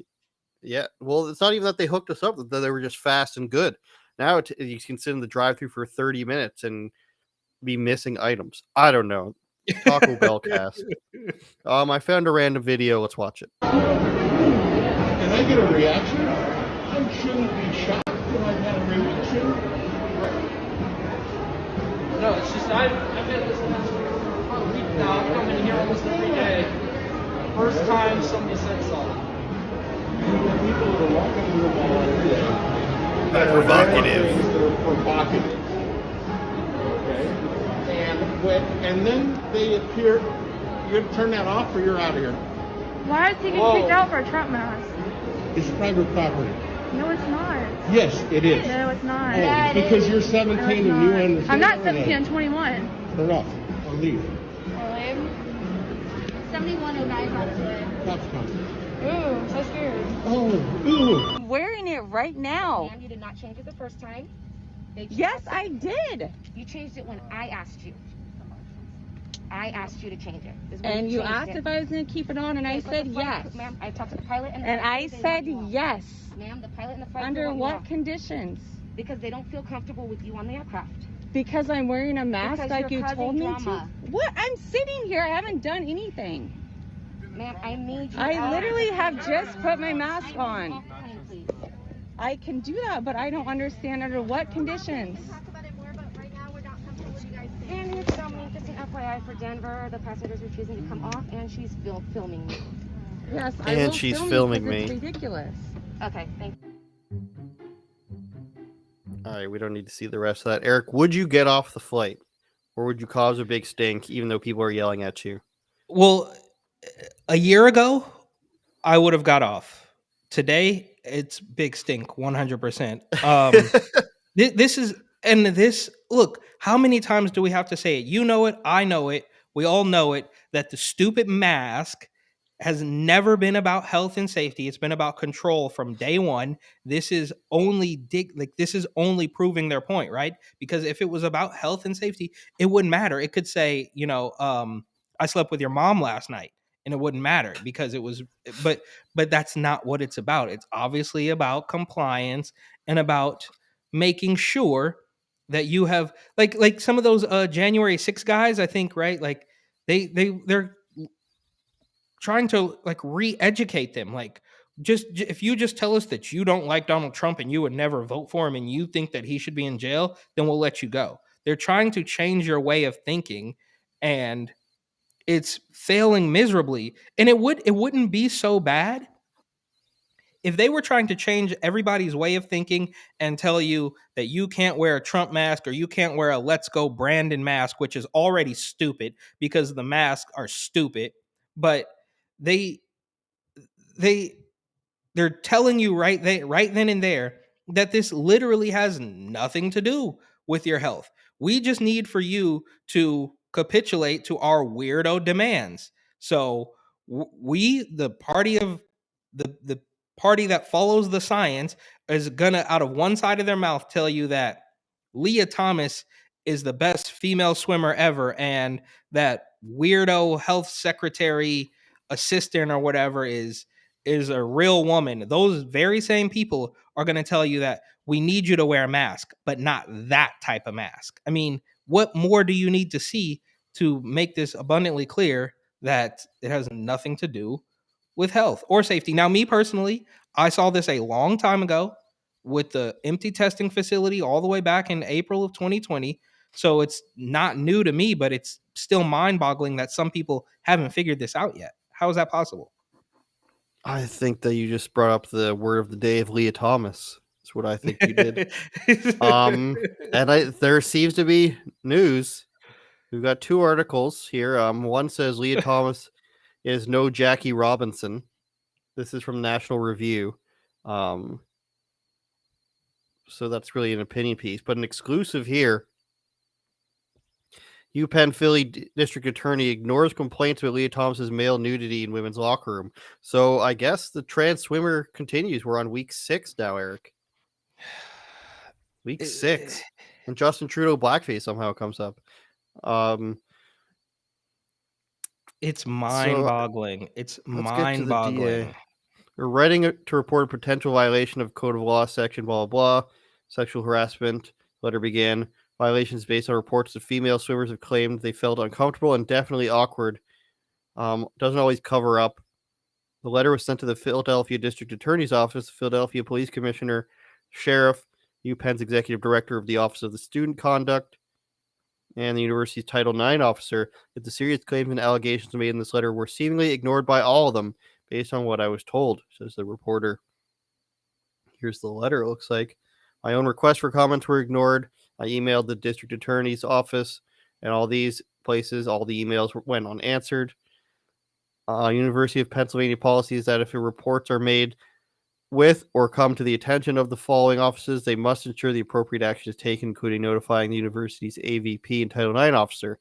Yeah, well, it's not even that they hooked us up; that they were just fast and good. Now you can sit in the drive-thru for 30 minutes and be missing items. I don't know. Taco Bell cast. I found a random video. Let's watch it. Can I get a reaction? I shouldn't be shocked that I've had a reaction. No, it's just I've had this last for a week now. I'm coming here almost every day. First time somebody said something. People that are walking in the wall every day. Provocative. Okay. And then they appear. You're gonna turn that off, or you're out of here. Why is he getting kicked out for a Trump mask? It's private property. No, it's not. Yes, it is. No, it's not. Oh, because you're 17 no, and you understand. I'm not 17. I'm 21. Turn off or leave. 7109 not today. Cops coming. Ooh, so scared. Oh, ooh. I'm wearing it right now. Ma'am, you did not change it the first time. Yes, I did. You changed it when I asked you. I asked you to change it. And you asked if I was going to keep it on, and I said yes. Ma'am, I talked to the pilot and I said yes. Ma'am, the pilot and the flight Under what conditions? Because they don't feel comfortable with you on the aircraft. Because I'm wearing a mask like you told me to? What? I'm sitting here. I haven't done anything. Ma'am, I need you. I literally have just put my mask on. Please. I can do that, but I don't understand under what conditions. We can talk about it more, but right now we're not comfortable with you guys saying. And here's Dominique, just an FYI for Denver. The passenger's refusing to come off, and she's filming me. Yes, and she's filming me. It's ridiculous. Okay, thank you. All right, we don't need to see the rest of that. Eric, would you get off the flight, or would you cause a big stink even though people are yelling at you? Well, a year ago, I would have got off. Today, it's big stink, 100%. Look, how many times do we have to say it? You know it, I know it, we all know it, that the stupid mask has never been about health and safety. It's been about control from day one. This is only proving their point, right? Because if it was about health and safety, it wouldn't matter. It could say, I slept with your mom last night, and it wouldn't matter because it was, but that's not what it's about. It's obviously about compliance and about making sure that you have like some of those January 6 guys, I think, right? Like they're trying to like re-educate them. Like if you just tell us that you don't like Donald Trump and you would never vote for him and you think that he should be in jail, then we'll let you go. They're trying to change your way of thinking, and it's failing miserably. And it wouldn't be so bad if they were trying to change everybody's way of thinking and tell you that you can't wear a Trump mask or you can't wear a Let's Go Brandon mask, which is already stupid because the masks are stupid. But they're telling you right then and there that this literally has nothing to do with your health. We just need for you to capitulate to our weirdo demands. So we, the party of the party that follows the science, is gonna out of one side of their mouth tell you that Lia Thomas is the best female swimmer ever, and that weirdo health secretary assistant or whatever is a real woman. Those very same people are going to tell you that we need you to wear a mask, but not that type of mask. I mean, what more do you need to see to make this abundantly clear that it has nothing to do with health or safety? Now, me personally, I saw this a long time ago with the empty testing facility all the way back in April of 2020. So it's not new to me, but it's still mind-boggling that some people haven't figured this out yet. How is that possible? I think that you just brought up the word of the day of Lia Thomas. That's what I think you did. And there seems to be news. We've got two articles here. One says Lia Thomas is no Jackie Robinson. This is from National Review. So that's really an opinion piece. But an exclusive here. UPenn Philly District Attorney ignores complaints about Lia Thomas's male nudity in women's locker room. So I guess the trans swimmer continues. We're on week 6 now, Eric. Week 6. And Justin Trudeau blackface somehow comes up. It's mind-boggling. It's mind-boggling. We're writing to report a potential violation of Code of Law section blah, blah, blah. Sexual harassment. Letter began. Violations based on reports that female swimmers have claimed they felt uncomfortable and definitely awkward. Doesn't always cover up. The letter was sent to the Philadelphia District Attorney's Office, the Philadelphia Police Commissioner, Sheriff, UPenn's Executive Director of the Office of the Student Conduct, and the university's Title IX officer, that the serious claims and allegations made in this letter were seemingly ignored by all of them, based on what I was told, says the reporter. Here's the letter, it looks like. My own requests for comments were ignored. I emailed the district attorney's office and all these places. All the emails went unanswered. University of Pennsylvania policy is that if reports are made with or come to the attention of the following offices, they must ensure the appropriate action is taken, including notifying the university's AVP and Title IX officer.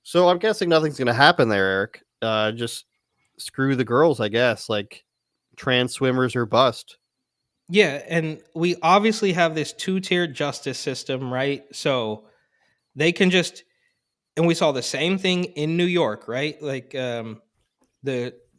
So I'm guessing nothing's going to happen there, Eric. Just screw the girls, I guess. Like, trans swimmers or bust. Yeah, and we obviously have this 2-tiered justice system, right? So they can just, and we saw the same thing in New York, right? Like the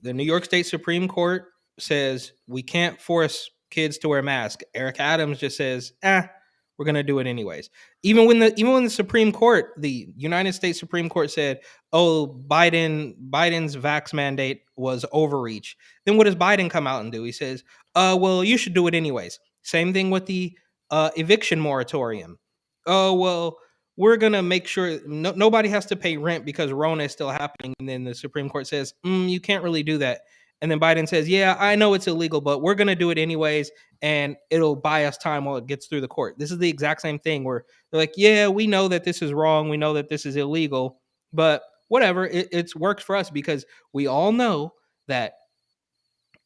New York State Supreme Court says we can't force kids to wear masks. Eric Adams just says, we're going to do it anyways. Even when the Supreme Court, the United States Supreme Court said, Biden's vax mandate was overreach. Then what does Biden come out and do? He says, well, you should do it anyways. Same thing with the eviction moratorium. Oh, well, we're going to make sure nobody has to pay rent because Rona is still happening. And then the Supreme Court says, you can't really do that. And then Biden says, yeah, I know it's illegal, but we're going to do it anyways, and it'll buy us time while it gets through the court. This is the exact same thing where they're like, yeah, we know that this is wrong. We know that this is illegal, but whatever, it works for us because we all know that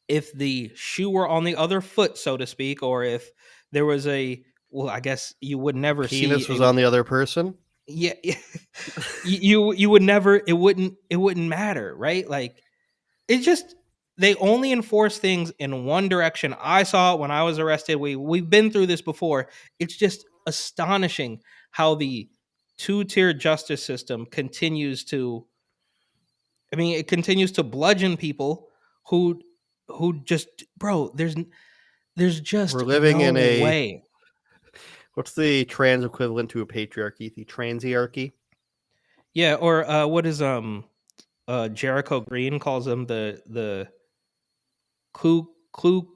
if the shoe were on the other foot, so to speak, or if there was I guess you would never see. Penis was on the other person? Yeah. you would never, it wouldn't matter, right? Like, it's just, they only enforce things in one direction. I saw it when I was arrested. We've been through this before. It's just astonishing how the 2-tiered justice system continues to I mean, it continues to bludgeon people who just, bro, there's just We're living no in a way. What's the trans equivalent to a patriarchy? The transiarchy? Yeah, or what is Jericho Green calls them the Ku Ku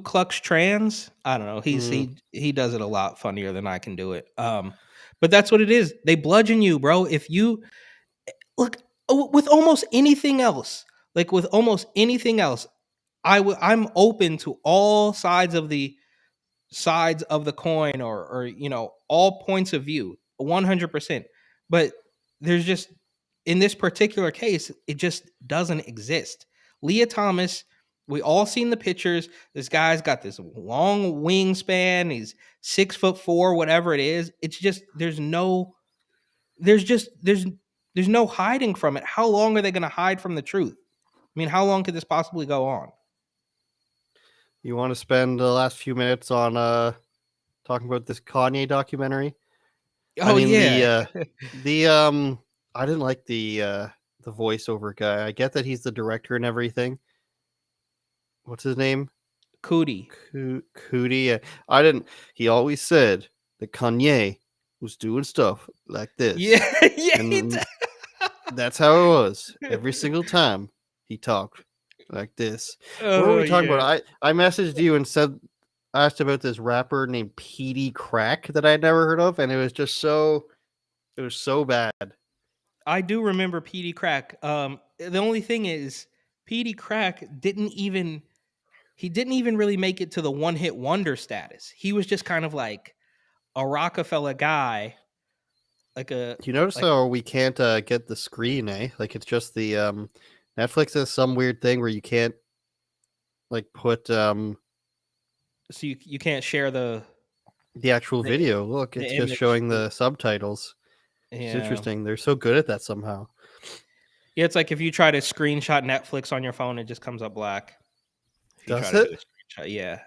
Klux Trans. I don't know. He does it a lot funnier than I can do it. But that's what it is. They bludgeon you, bro. If you look with almost anything else, I'm open to all sides of the coin, or all points of view, 100%. But there's just, in this particular case, it just doesn't exist. Lia Thomas, we all seen the pictures. This guy's got this long wingspan. He's 6'4", whatever it is. It's just there's no hiding from it. How long are they going to hide from the truth? I mean, how long could this possibly go on? You want to spend the last few minutes on talking about this Kanye documentary? Oh, I mean, I didn't like the voiceover guy. I get that he's the director and everything. What's his name? Cootie. Cootie. I didn't. He always said that Kanye was doing stuff like this. Yeah. And that's how it was every single time he talked like this. What were we talking about? I messaged you and asked about this rapper named PD Crack that I'd never heard of, and it was just so bad. I do remember PD Crack. The only thing is, PD Crack didn't even really make it to the one-hit wonder status. He was just kind of like a Rockefeller guy. You notice how we can't get the screen, eh? Like, it's just the Netflix has some weird thing where you can't like put so you can't share the actual video. Look, it's just showing the subtitles. Yeah. It's interesting. They're so good at that somehow. Yeah, it's like if you try to screenshot Netflix on your phone, it just comes up black. Does it? Yeah.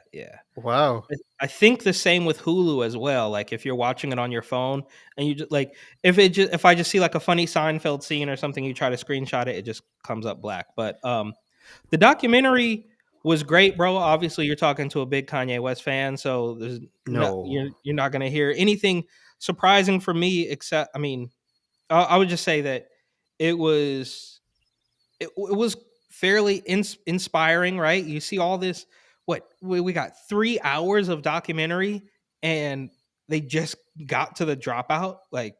Wow. I think the same with Hulu as well. Like if you're watching it on your phone and you just like if I just see like a funny Seinfeld scene or something, you try to screenshot it, it just comes up black. But the documentary was great, bro. Obviously, you're talking to a big Kanye West fan, so there's you're not gonna hear anything surprising for me. Except, I mean, I would just say that it was fairly inspiring, right? You see all this. What we got 3 hours of documentary, and they just got to the dropout. Like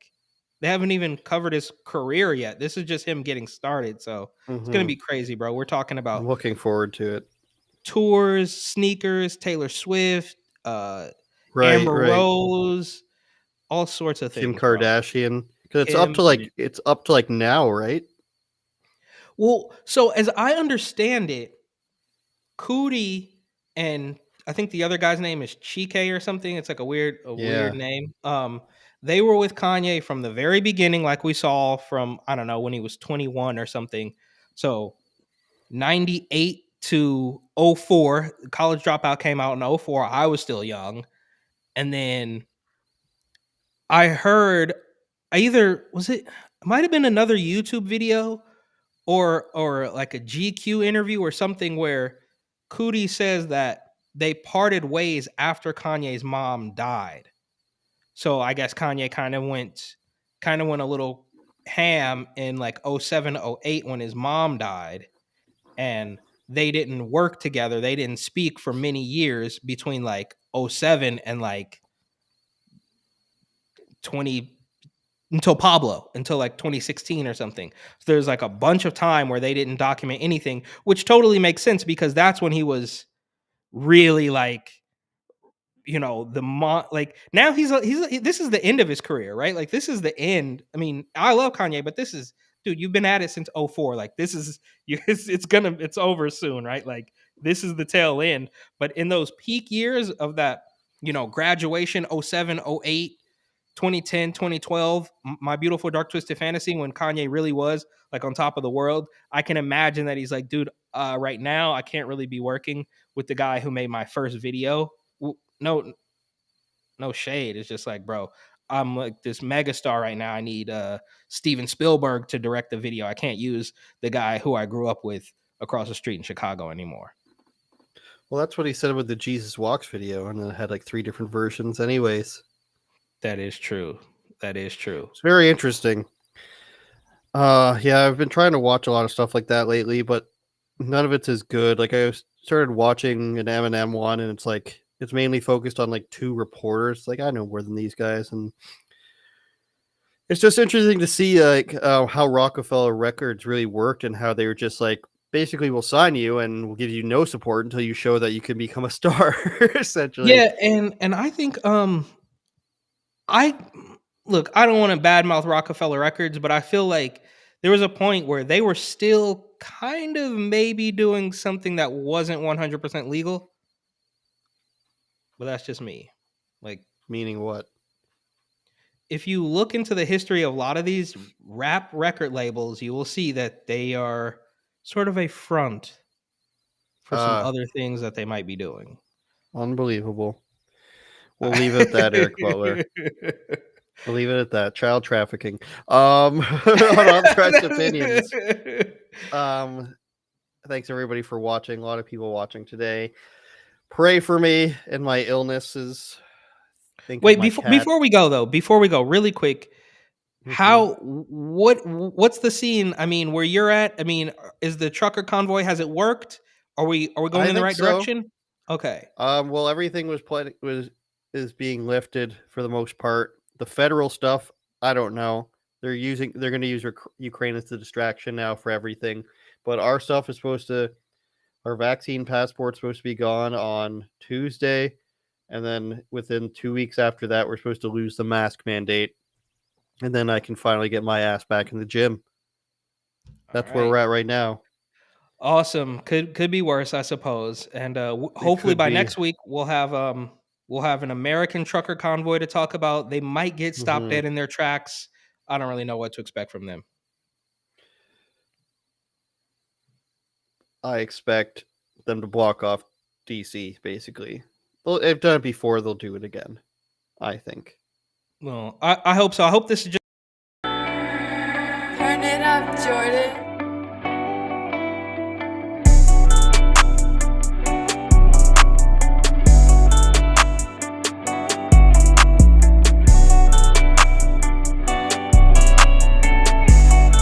they haven't even covered his career yet. This is just him getting started. So it's gonna be crazy, bro. We're talking about. I'm looking forward to it. Tours, sneakers, Taylor Swift, Amber Rose, all sorts of things. Kim Kardashian, because it's up to like now, right? Well, so as I understand it, Cootie and I think the other guy's name is Chike or something. It's like a weird name. They were with Kanye from the very beginning, like we saw from, I don't know, when he was 21 or something. So 98 to 04, College Dropout came out in 04. I was still young. And then I heard it might have been another YouTube video or like a GQ interview or something where Cootie says that they parted ways after Kanye's mom died. So I guess Kanye kind of went a little ham in like 07, 08 when his mom died, and they didn't work together. They didn't speak for many years between like 07 and like 20 until like 2016 or something. So there's like a bunch of time where they didn't document anything, which totally makes sense because that's when he was really like, like now he's this is the end of his career, right? Like this is the end. I mean, I love Kanye, but this is, dude, you've been at it since 04. Like this is, it's over soon, right? Like this is the tail end. But in those peak years of that, graduation, 07, 08, 2010, 2012, My Beautiful Dark Twisted Fantasy, when Kanye really was like on top of the world, I can imagine that he's like, dude, right now I can't really be working with the guy who made my first video. No shade. It's just like, bro, I'm like this mega star right now. I need Steven Spielberg to direct the video. I can't use the guy who I grew up with across the street in Chicago anymore. Well, that's what he said with the Jesus Walks video, and it had like 3 different versions anyways. That is true. That is true. It's very interesting. Yeah, I've been trying to watch a lot of stuff like that lately, but none of it's as good. Like I started watching an Eminem one, and it's like it's mainly focused on like 2 reporters. Like I know more than these guys, and it's just interesting to see like how Rockefeller Records really worked and how they were just like basically we'll sign you and we'll give you no support until you show that you can become a star. Essentially, yeah, and I think I don't want to badmouth Rockefeller Records, but I feel like there was a point where they were still kind of maybe doing something that wasn't 100% legal. But that's just me. Like, meaning what? If you look into the history of a lot of these rap record labels, you will see that they are sort of a front for some other things that they might be doing. Unbelievable. We'll leave it at that, Eric Butler. We'll leave it at that. Child trafficking. Unauthorized opinions. Thanks everybody for watching. A lot of people watching today. Pray for me and my illnesses. Wait, before we go, really quick. What's the scene? I mean, where you're at? I mean, is the trucker convoy, has it worked? Are we going in the right direction? Okay. Well, everything is being lifted for the most part. The federal stuff, I don't know. They're going to use Ukraine as the distraction now for everything. But our stuff is our vaccine passport's supposed to be gone on Tuesday. And then within 2 weeks after that, we're supposed to lose the mask mandate. And then I can finally get my ass back in the gym. That's where we're at right now. Awesome. Could be worse, I suppose. And hopefully by next week we'll have an American trucker convoy to talk about. They might get stopped dead in their tracks. I don't really know what to expect from them. I expect them to block off DC, basically. They've done it before. They'll do it again, I think. Well, I hope so. I hope this is just... Turn it up, Jordan.